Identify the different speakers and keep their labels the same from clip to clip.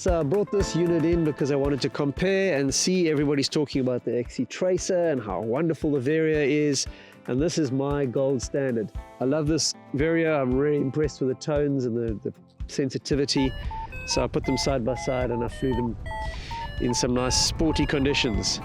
Speaker 1: So I brought this unit in because I wanted to compare and see. Everybody's talking about the XCTRACER and how wonderful the Varia is. And this is my gold standard. I love this Varia. I'm really impressed with the tones and the sensitivity. So I put them side by side and I flew them in some nice sporty conditions.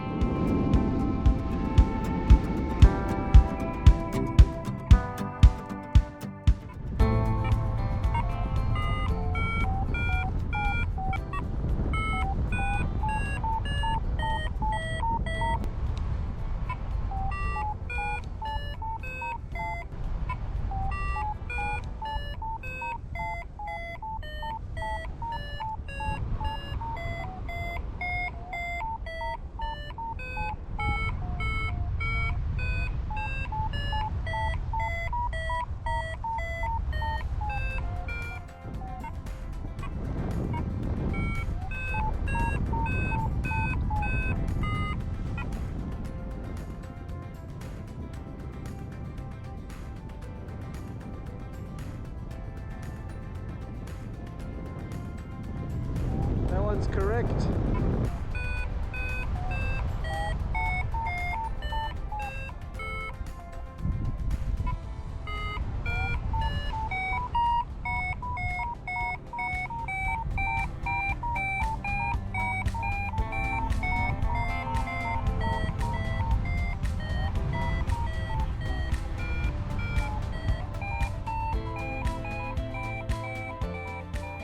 Speaker 1: That one's correct.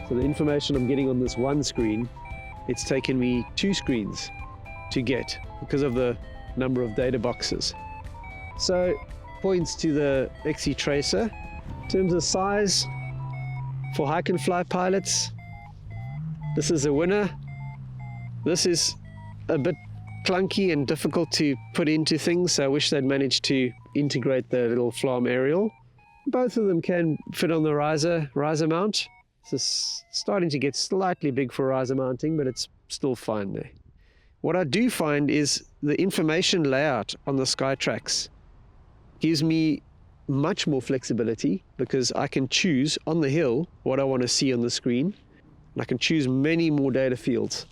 Speaker 1: So the information I'm getting on this one screen, it's taken me 2 screens to get because of the number of data boxes. So points to the XCTRACER. In terms of size, for hike and fly pilots, this is a winner. This is a bit clunky and difficult to put into things, so I wish they'd managed to integrate the little FLARM aerial. Both of them can fit on the riser mount. It's starting to get slightly big for riser mounting, but it's still fine there. What I do find is the information layout on the SKYTRAXX gives me much more flexibility because I can choose on the hill what I want to see on the screen, and I can choose many more data fields.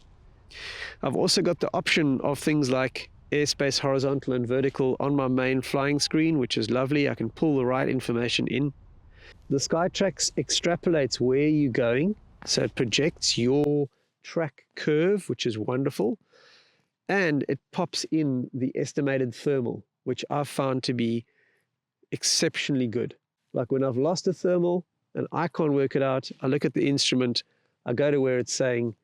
Speaker 1: I've also got the option of things like airspace horizontal and vertical on my main flying screen, which is lovely. I can pull the right information in. The SKYTRAXX extrapolates where you're going, so it projects your track curve, which is wonderful, and it pops in the estimated thermal, which I've found to be exceptionally good. Like when I've lost a thermal and I can't work it out, I look at the instrument, I go to where it's saying.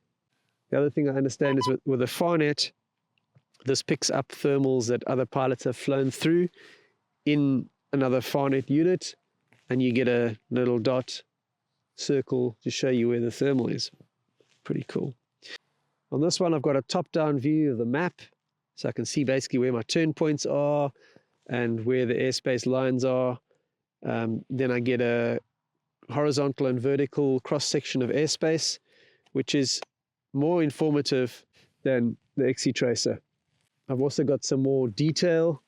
Speaker 1: The other thing I understand is with a FARNet, this picks up thermals that other pilots have flown through in another FARNet unit, and you get a little dot circle to show you where the thermal is. Pretty cool. On this one, I've got a top-down view of the map, so I can see basically where my turn points are and where the airspace lines are. Then I get a horizontal and vertical cross-section of airspace, which is more informative than the XCTRACER. I've also got some more detail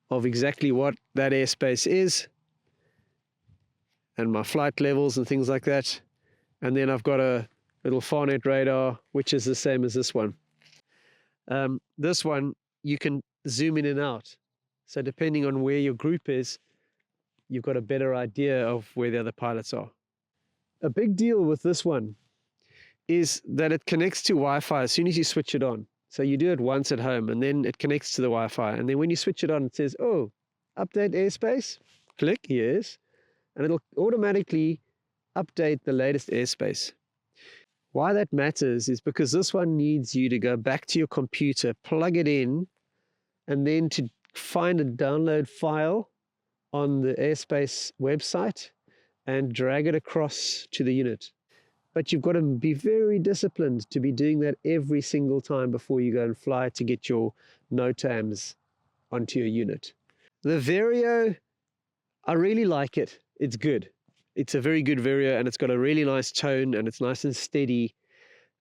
Speaker 1: of exactly what that airspace is, and my flight levels and things like that. And then I've got a little FARNet radar, which is the same as this one. This one, you can zoom in and out. So depending on where your group is, you've got a better idea of where the other pilots are. A big deal with this one is that it connects to Wi-Fi as soon as you switch it on. So you do it once at home and then it connects to the Wi-Fi. And then when you switch it on, it says, oh, update airspace. Click, yes. And it'll automatically update the latest airspace. Why that matters is because this one needs you to go back to your computer, plug it in, and then to find a download file on the airspace website and drag it across to the unit. But you've got to be very disciplined to be doing that every single time before you go and fly to get your NOTAMs onto your unit. The Vario, I really like it. It's good. It's a very good Vario, and it's got a really nice tone, and it's nice and steady,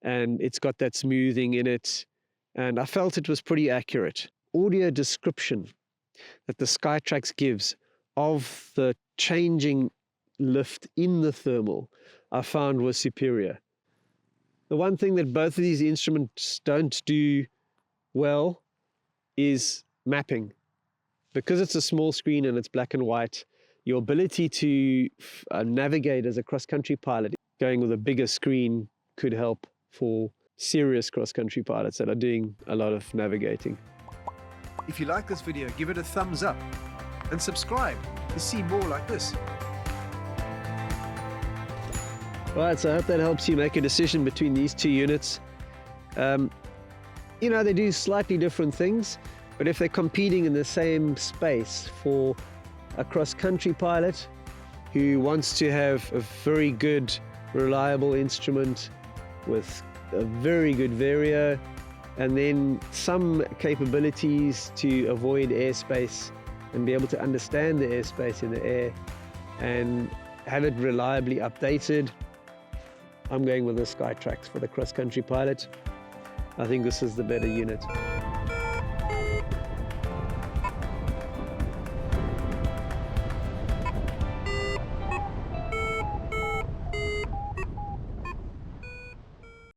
Speaker 1: and it's got that smoothing in it, and I felt it was pretty accurate. Audio description that the SKYTRAXX gives of the changing lift in the thermal, I found was superior. The one thing that both of these instruments don't do well is mapping. Because it's a small screen and it's black and white, your ability to navigate as a cross-country pilot, going with a bigger screen could help for serious cross-country pilots that are doing a lot of navigating. If you like this video, give it a thumbs up and subscribe to see more like this. Right, so I hope that helps you make a decision between these two units. You know, they do slightly different things, but if they're competing in the same space for a cross-country pilot who wants to have a very good, reliable instrument with a very good vario, and then some capabilities to avoid airspace and be able to understand the airspace in the air and have it reliably updated, I'm going with the SKYTRAXX for the cross-country pilot. I think this is the better unit.